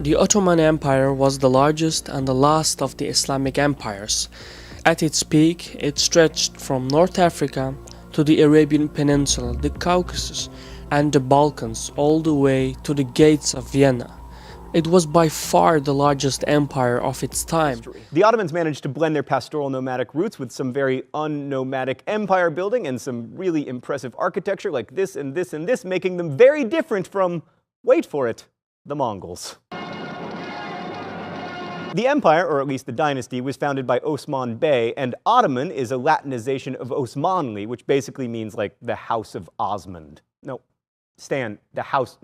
The Ottoman Empire was the largest and the last of the Islamic empires. At its peak, it stretched from North Africa to the Arabian Peninsula, the Caucasus, and the Balkans, all the way to the gates of Vienna. It was by far the largest empire of its time. The Ottomans managed to blend their pastoral nomadic roots with some very unnomadic empire building and some really impressive architecture like this and this and this, making them very different from, wait for it, the Mongols. The empire, or at least the dynasty, was founded by Osman Bey, and Ottoman is a Latinization of Osmanli, which basically means like the House of Osmond. No, Stan, the house,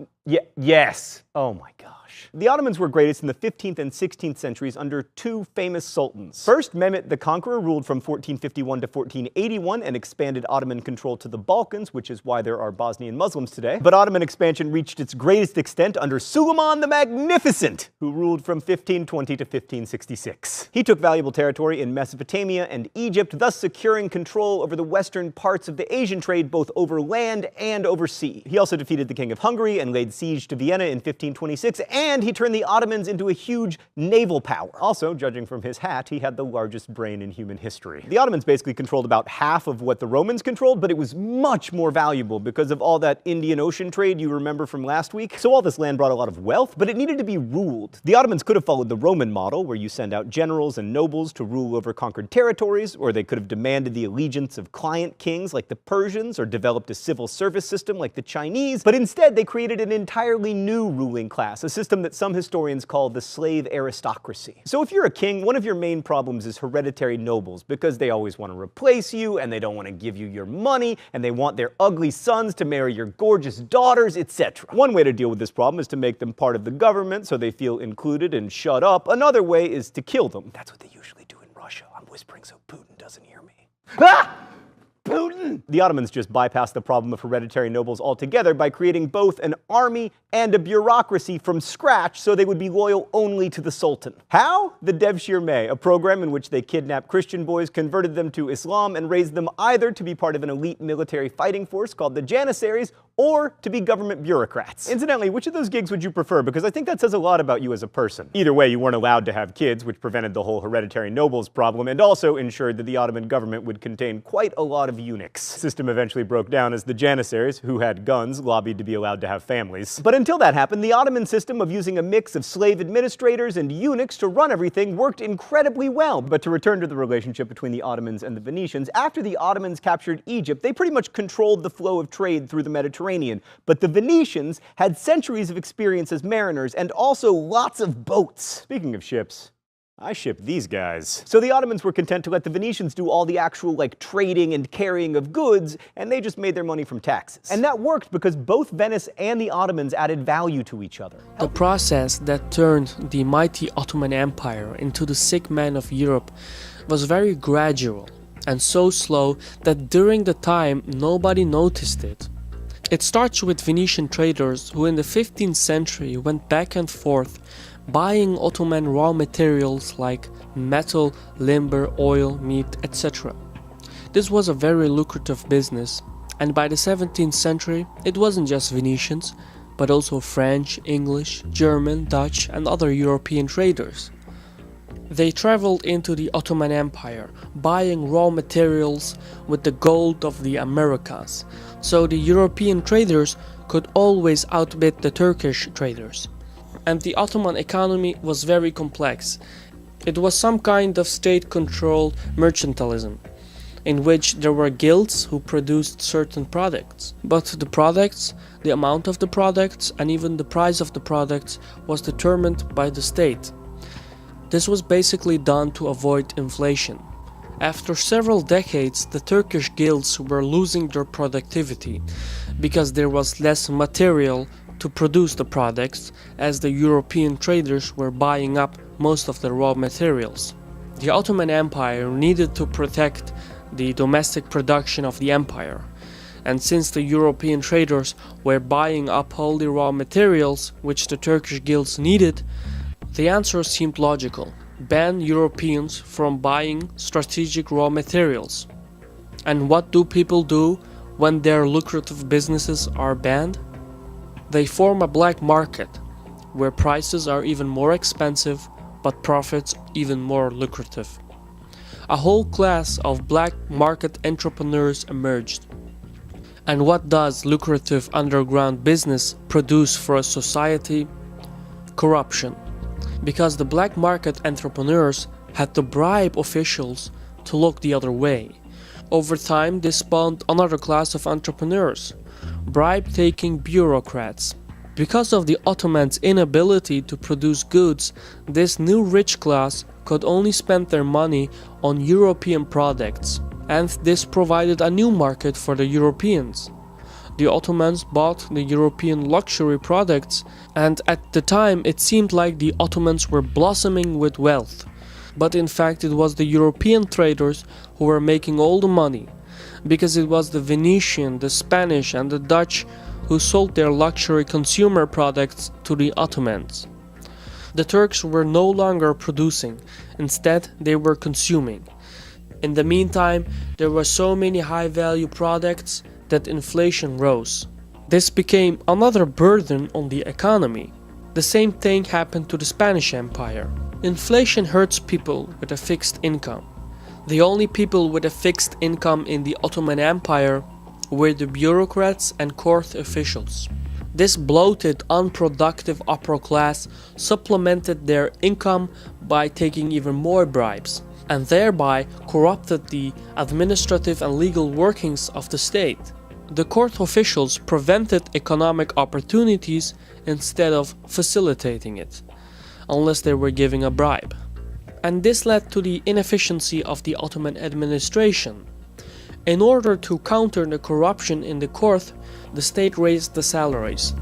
yes! Oh my gosh. The Ottomans were greatest in the 15th and 16th centuries under two famous sultans. First, Mehmet the Conqueror ruled from 1451 to 1481 and expanded Ottoman control to the Balkans, which is why there are Bosnian Muslims today. But Ottoman expansion reached its greatest extent under Suleiman the Magnificent, who ruled from 1520 to 1566. He took valuable territory in Mesopotamia and Egypt, thus securing control over the western parts of the Asian trade both over land and over sea. He also defeated the King of Hungary and laid siege to Vienna in 1526, and he turned the Ottomans into a huge naval power. Also, judging from his hat, he had the largest brain in human history. The Ottomans basically controlled about half of what the Romans controlled, but it was much more valuable because of all that Indian Ocean trade you remember from last week. So all this land brought a lot of wealth, but it needed to be ruled. The Ottomans could have followed the Roman model, where you send out generals and nobles to rule over conquered territories, or they could have demanded the allegiance of client kings like the Persians, or developed a civil service system like the Chinese, but instead they created an entirely new ruling class, a system that some historians call the slave aristocracy. So if you're a king, one of your main problems is hereditary nobles, because they always want to replace you, and they don't want to give you your money, and they want their ugly sons to marry your gorgeous daughters, etc. One way to deal with this problem is to make them part of the government so they feel included and shut up. Another way is to kill them. That's what they usually do in Russia. I'm whispering so Putin doesn't hear me. Ah! Putin! The Ottomans just bypassed the problem of hereditary nobles altogether by creating both an army and a bureaucracy from scratch so they would be loyal only to the Sultan. How? The Devshirme, a program in which they kidnapped Christian boys, converted them to Islam, and raised them either to be part of an elite military fighting force called the Janissaries, or to be government bureaucrats. Incidentally, which of those gigs would you prefer? Because I think that says a lot about you as a person. Either way, you weren't allowed to have kids, which prevented the whole hereditary nobles problem, and also ensured that the Ottoman government would contain quite a lot of eunuchs. The system eventually broke down as the Janissaries, who had guns, lobbied to be allowed to have families. But until that happened, the Ottoman system of using a mix of slave administrators and eunuchs to run everything worked incredibly well. But to return to the relationship between the Ottomans and the Venetians, after the Ottomans captured Egypt, they pretty much controlled the flow of trade through the Mediterranean. But the Venetians had centuries of experience as mariners and also lots of boats. Speaking of ships, I ship these guys. So the Ottomans were content to let the Venetians do all the actual trading and carrying of goods, and they just made their money from taxes. And that worked because both Venice and the Ottomans added value to each other. The process that turned the mighty Ottoman Empire into the sick man of Europe was very gradual and so slow that during the time nobody noticed it. It starts with Venetian traders who in the 15th century went back and forth buying Ottoman raw materials like metal, timber, oil, meat, etc. This was a very lucrative business, and by the 17th century it wasn't just Venetians, but also French, English, German, Dutch and other European traders. They traveled into the Ottoman Empire, buying raw materials with the gold of the Americas, so the European traders could always outbid the Turkish traders. And the Ottoman economy was very complex. It was some kind of state-controlled mercantilism, in which there were guilds who produced certain products. But the products, the amount of the products, and even the price of the products was determined by the state. This was basically done to avoid inflation. After several decades, the Turkish guilds were losing their productivity because there was less material to produce the products, as the European traders were buying up most of the raw materials. The Ottoman Empire needed to protect the domestic production of the empire, and since the European traders were buying up all the raw materials which the Turkish guilds needed, the answer seemed logical: ban Europeans from buying strategic raw materials. And what do people do when their lucrative businesses are banned? They form a black market, where prices are even more expensive but profits even more lucrative. A whole class of black market entrepreneurs emerged. And what does lucrative underground business produce for a society? Corruption. Because the black market entrepreneurs had to bribe officials to look the other way. Over time, this spawned another class of entrepreneurs, bribe-taking bureaucrats. Because of the Ottomans' inability to produce goods, this new rich class could only spend their money on European products, and this provided a new market for the Europeans. The Ottomans bought the European luxury products, and at the time it seemed like the Ottomans were blossoming with wealth. But in fact it was the European traders who were making all the money, because it was the Venetian, the Spanish and the Dutch who sold their luxury consumer products to the Ottomans. The Turks were no longer producing, instead they were consuming. In the meantime, there were so many high-value products that inflation rose. This became another burden on the economy. The same thing happened to the Spanish Empire. Inflation hurts people with a fixed income. The only people with a fixed income in the Ottoman Empire were the bureaucrats and court officials. This bloated, unproductive upper class supplemented their income by taking even more bribes, and thereby corrupted the administrative and legal workings of the state. The court officials prevented economic opportunities instead of facilitating it, unless they were giving a bribe. And this led to the inefficiency of the Ottoman administration. In order to counter the corruption in the court, the state raised the salaries.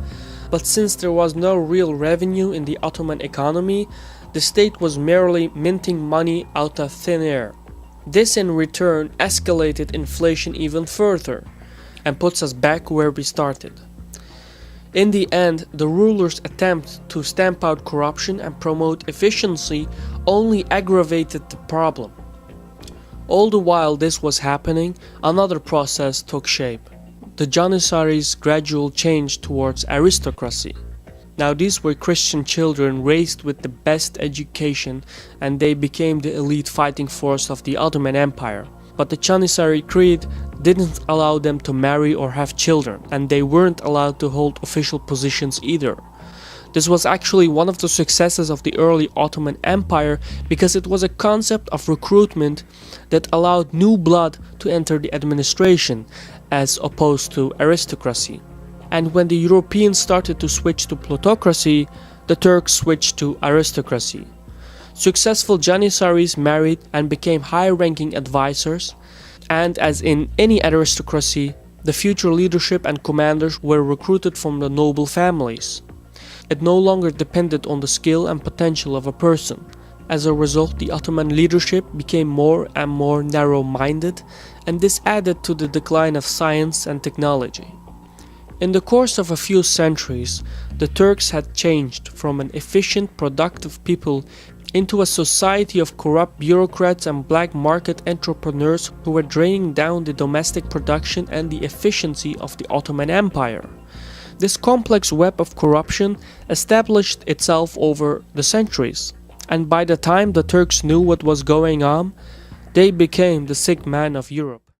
But since there was no real revenue in the Ottoman economy, the state was merely minting money out of thin air. This in return escalated inflation even further, and puts us back where we started. In the end, the rulers' attempt to stamp out corruption and promote efficiency only aggravated the problem. All the while this was happening, another process took shape. The Janissaries' gradual change towards aristocracy. Now these were Christian children raised with the best education, and they became the elite fighting force of the Ottoman Empire. But the Janissary creed didn't allow them to marry or have children, and they weren't allowed to hold official positions either. This was actually one of the successes of the early Ottoman Empire because it was a concept of recruitment that allowed new blood to enter the administration as opposed to aristocracy. And when the Europeans started to switch to plutocracy, the Turks switched to aristocracy. Successful Janissaries married and became high-ranking advisors, and as in any aristocracy, the future leadership and commanders were recruited from the noble families. It no longer depended on the skill and potential of a person. As a result, the Ottoman leadership became more and more narrow-minded, and this added to the decline of science and technology. In the course of a few centuries, the Turks had changed from an efficient, productive people into a society of corrupt bureaucrats and black market entrepreneurs who were draining down the domestic production and the efficiency of the Ottoman Empire. This complex web of corruption established itself over the centuries, and by the time the Turks knew what was going on, they became the sick man of Europe.